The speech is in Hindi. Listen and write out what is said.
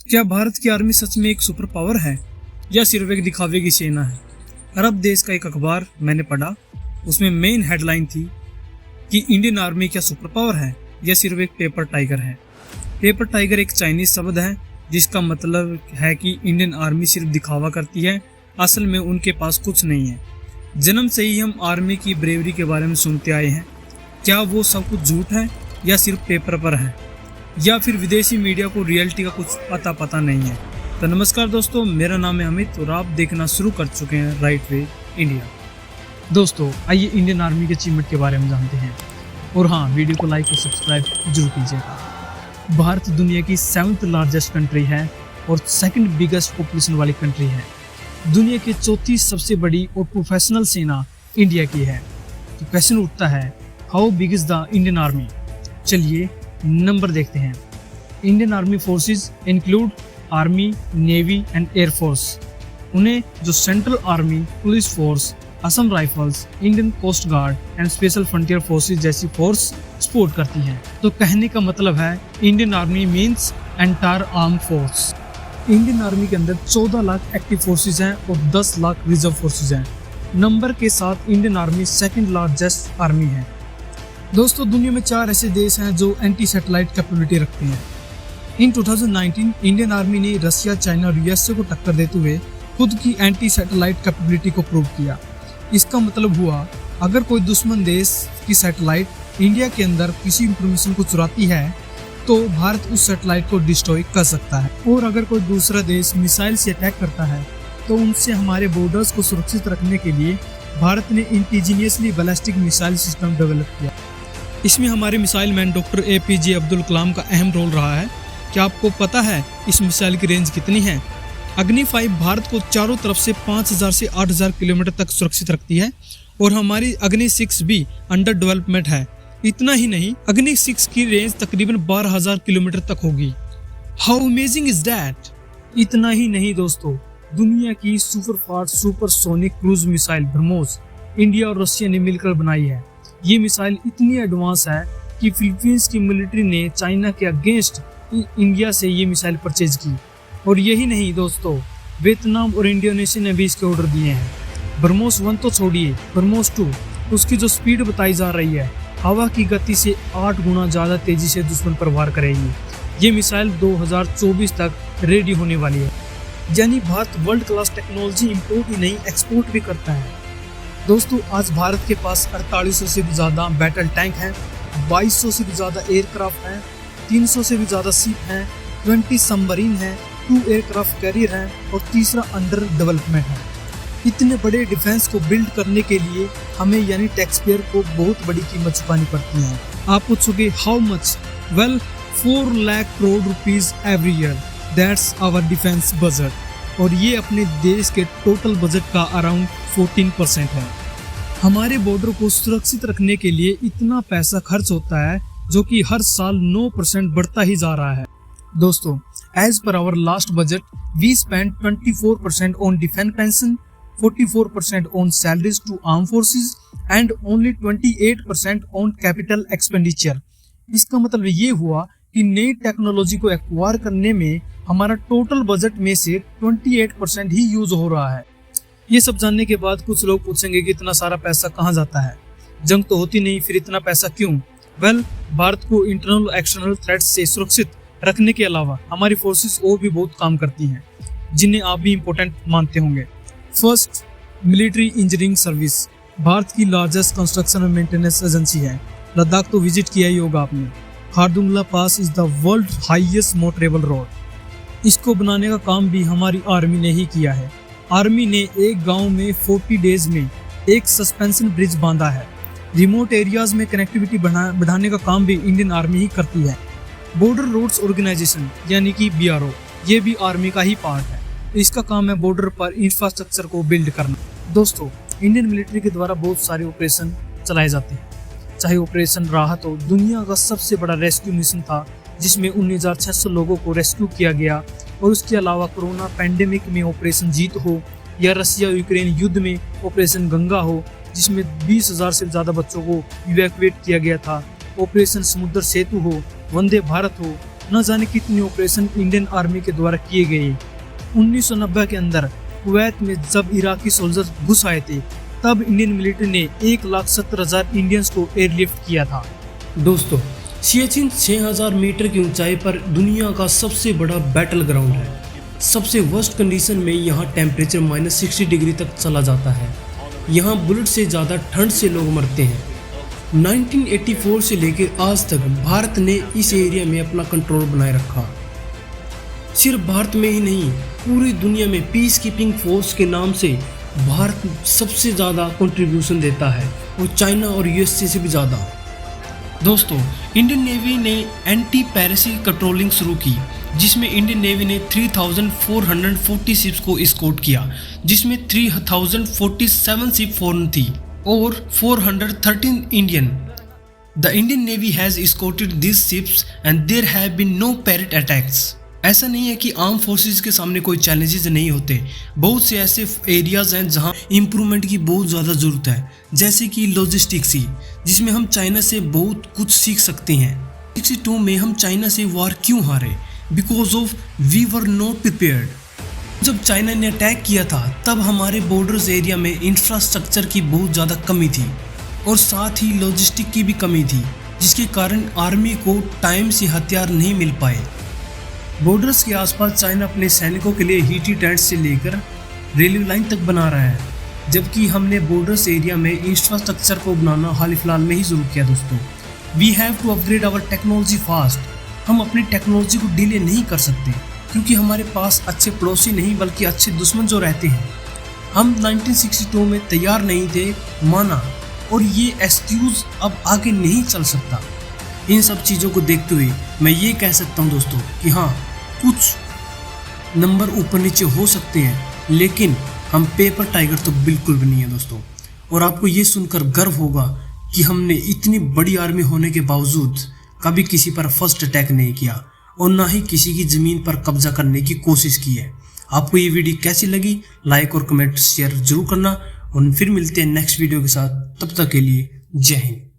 क्या भारत की आर्मी सच में एक सुपर पावर है या सिर्फ एक दिखावे की सेना है? अरब देश का एक अखबार मैंने पढ़ा, उसमें मेन हेडलाइन थी कि इंडियन आर्मी क्या सुपर पावर है या सिर्फ एक पेपर टाइगर है। पेपर टाइगर एक चाइनीज शब्द है जिसका मतलब है कि इंडियन आर्मी सिर्फ दिखावा करती है, असल में उनके पास कुछ नहीं है। जन्म से ही हम आर्मी की ब्रेवरी के बारे में सुनते आए हैं। क्या वो सब कुछ झूठ है या सिर्फ पेपर पर है, या फिर विदेशी मीडिया को रियलिटी का कुछ पता नहीं है? तो नमस्कार दोस्तों, मेरा नाम है अमित और आप देखना शुरू कर चुके हैं राइट वे इंडिया। दोस्तों आइए इंडियन आर्मी के अचीवमेंट के बारे में जानते हैं। और हाँ, वीडियो को लाइक और सब्सक्राइब जरूर कीजिएगा। भारत दुनिया की 7th लार्जेस्ट कंट्री है और 2nd बिगेस्ट पॉपुलेशन वाली कंट्री है। दुनिया की 4थी सबसे बड़ी और प्रोफेशनल सेना इंडिया की है। तो क्वेश्चन उठता है, how big is the Indian army? चलिए नंबर देखते हैं। Indian army forces include army, navy and air force. उन्हें जो central army, police force, Assam rifles, Indian coast guard and special frontier forces जैसी फोर्स सपोर्ट करती हैं। तो कहने का मतलब है Indian army means entire arm force. Indian army के अंदर 14 लाख एक्टिव फोर्सेस हैं और 10 लाख रिजर्व फोर्सेस हैं। नंबर के साथ Indian army 2nd largest army है। दोस्तों दुनिया में 4 ऐसे देश हैं जो एंटी सैटेलाइट कैपेबिलिटी रखते हैं। इन 2019 इंडियन आर्मी ने रशिया, चाइना और यूएसए को टक्कर देते हुए खुद की एंटी सैटेलाइट कैपेबिलिटी को प्रूव किया। इसका मतलब हुआ, अगर कोई दुश्मन देश की सैटेलाइट इंडिया के अंदर किसी इंफॉर्मेशन को चुराती है तो भारत उस सैटेलाइट को डिस्ट्रॉय कर सकता है। और अगर कोई दूसरा देश मिसाइल से अटैक करता है तो उनसे हमारे बॉर्डर्स को सुरक्षित रखने के लिए भारत ने indigenously ballistic missile system develop किया। इसमें हमारे missile man doctor APJ Abdul Kalam का अहम रोल रहा है। क्या आपको पता है इस मिसाइल की रेंज कितनी है? अग्नि 5 भारत को चारों तरफ से 5000 से 8000 किलोमीटर तक सुरक्षित रखती है और हमारी अग्नि 6 भी अंडर डेवलपमेंट है। इतना ही नहीं, अग्नि 6 की रेंज तकरीबन 12000 किलोमीटर तक होगी। How amazing is that! इतना ही नहीं दोस्तों, दुनिया की super fast supersonic cruise missile BrahMos India और रशिया ने मिलकर बनाई है। ये मिसाइल इतनी एडवांस है कि फिलीपींस की मिलिट्री ने चाइना के अगेंस्ट इंडिया से ये मिसाइल परचेज की। और यही नहीं दोस्तों, वियतनाम और इंडोनेशिया ने भी इसके ऑर्डर दिए हैं। ब्रह्मोस 1 तो छोड़िए, ब्रह्मोस 2 उसकी जो स्पीड बताई जा रही है, हवा की गति से 8 गुना ज़्यादा तेजी से दुश्मन पर वार करेगी। ये मिसाइल 2024 तक रेडी होने वाली है। यानी Bharat world class technology import ही नहीं एक्सपोर्ट भी करता है। दोस्तों आज भारत के पास 4800 से भी ज़्यादा बैटल टैंक हैं, 2200 से भी ज़्यादा एयरक्राफ्ट हैं, 300 से भी ज़्यादा शिप हैं, 20 सबमरीन हैं, 2 एयरक्राफ्ट कैरियर हैं और तीसरा अंडर डेवलपमेंट है। इतने बड़े डिफेंस को बिल्ड करने के लिए हमें यानी टैक्स पेयर को बहुत बड़ी कीमत चुकानी पड़ती है। आप पूछोगे how much? Well 4 lakh crore rupees every year, that's our defence budget. और ये अपने देश के टोटल बजट का अराउंड 14% है। हमारे बॉर्डर को सुरक्षित रखने के लिए इतना पैसा खर्च होता है जो कि हर साल 9% बढ़ता ही जा रहा है। दोस्तों as per our last budget we spend 24% on defence pension, 44% on salaries to arm forces and only 28% on capital expenditure. इसका मतलब ये हुआ कि नई टेक्नोलॉजी को एक्वायर करने में हमारा टोटल बजट में से 28% ही यूज हो रहा है। ये सब जानने के बाद कुछ लोग पूछेंगे कि इतना सारा पैसा कहाँ जाता है, जंग तो होती नहीं, फिर इतना पैसा क्यों? वेल भारत को इंटरनल एक्सटर्नल थ्रेट्स से सुरक्षित रखने के अलावा हमारी फोर्सेस और भी बहुत काम करती हैं जिन्हें आप भी इम्पोर्टेंट मानते होंगे। First, military engineering service Bharat की largest construction and maintenance agency है। लद्दाख तो विजिट किया ही होगा आपने। Khardungla pass is the world highest motorable road. इसको बनाने का काम भी हमारी आर्मी ने ही किया है। आर्मी ने एक गांव में 40 डेज में एक सस्पेंशन ब्रिज बांधा है। रिमोट एरियाज में कनेक्टिविटी बढ़ाने का काम भी इंडियन आर्मी ही करती है। बॉर्डर रोड्स ऑर्गेनाइजेशन यानी कि BRO, ये भी आर्मी का ही पार्ट है। इसका काम है बॉर्डर पर इंफ्रास्ट्रक्चर को बिल्ड करना। दोस्तों इंडियन मिलिट्री के द्वारा बहुत सारे ऑपरेशन चलाए जाते हैं, चाहे ऑपरेशन राहत हो। दुनिया का सबसे बड़ा रेस्क्यू मिशन था जिसमें 19,600 लोगों को रेस्क्यू किया गया। और उसके अलावा कोरोना पैंडेमिक में ऑपरेशन जीत हो या रशिया यूक्रेन युद्ध में ऑपरेशन गंगा हो जिसमें 20,000 से ज़्यादा बच्चों को इवैक्यूएट किया गया था, ऑपरेशन समुद्र सेतु हो, वंदे भारत हो न जाने कितने ऑपरेशन इंडियन आर्मी के द्वारा किए गए। 1990 के अंदर कुवैत में जब इराकी सोल्जर्स घुस आए थे, तब इंडियन मिलिट्री ने 1,70,000 इंडियंस को एयरलिफ्ट किया था। दोस्तों, सियाचिन 6000 मीटर की ऊंचाई पर दुनिया का सबसे बड़ा बैटल ग्राउंड है। सबसे वर्स्ट कंडीशन में यहाँ टेम्परेचर -60 डिग्री तक चला जाता है। यहाँ बुलेट से ज़्यादा ठंड से लोग मरते हैं। 1984 से लेकर आज तक भारत ने इस एरिया में अपना कंट्रोल बनाए रखा। सिर्फ भारत में ही नहीं, पूरी दुनिया में पीस कीपिंग फोर्स के नाम से भारत सबसे ज़्यादा कंट्रीब्यूशन देता है, और चाइना और यूएसए से भी ज़्यादा। दोस्तों, इंडियन नेवी ने एंटी पैरेसी पेट्रोलिंग शुरू की, जिसमें इंडियन नेवी ने 3440 शिप्स को एस्कॉर्ट किया, जिसमें 3047 शिप फॉरेन थी और 413 Indian. The Indian navy has escorted this ships and there have been no pirate attacks. ऐसा नहीं है कि आर्म फोर्सेस के सामने कोई चैलेंजेस नहीं होते। बहुत से ऐसे एरियाज हैं जहां इम्प्रूवमेंट की बहुत ज़्यादा ज़रूरत है, जैसे कि लॉजिस्टिक्स ही, जिसमें हम चाइना से बहुत कुछ सीख सकते हैं। 62 में हम चाइना से वार क्यों हारे? Because of we were not prepared. जब चाइना ने अटैक किया था, तब हमारे बॉर्डर्स एरिया में इंफ्रास्ट्रक्चर की बहुत ज़्यादा कमी थी, और साथ ही लॉजिस्टिक की भी कमी थी, जिसके कारण आर्मी को टाइम से हथियार नहीं मिल पाए। बॉर्डर्स के आसपास चाइना अपने सैनिकों के लिए हीटी टेंट से लेकर रेलवे लाइन तक बना रहा है, जबकि हमने बॉर्डर्स एरिया में इंफ्रास्ट्रक्चर को बनाना हाल फिलहाल में ही शुरू किया। दोस्तों, we have to upgrade our technology fast. हम अपनी टेक्नोलॉजी को डिले नहीं कर सकते, क्योंकि हमारे पास अच्छे पड़ोसी नहीं बल्कि अच्छे दुश्मन जो रहते हैं। हम 1962 में तैयार नहीं थे, माना, और ये एक्सक्यूज़ अब आगे नहीं चल सकता। इन सब चीज़ों को देखते हुए मैं ये कह सकता हूँ दोस्तों कि हाँ, कुछ नंबर ऊपर नीचे हो सकते हैं, लेकिन हम पेपर टाइगर तो बिल्कुल भी नहीं है दोस्तों। और आपको ये सुनकर गर्व होगा कि हमने इतनी बड़ी आर्मी होने के बावजूद कभी किसी पर फर्स्ट अटैक नहीं किया, और ना ही किसी की ज़मीन पर कब्जा करने की कोशिश की है। आपको ये वीडियो कैसी लगी? लाइक और कमेंट शेयर जरूर करना, और फिर मिलते हैं नेक्स्ट वीडियो के साथ। तब तक के लिए जय हिंद।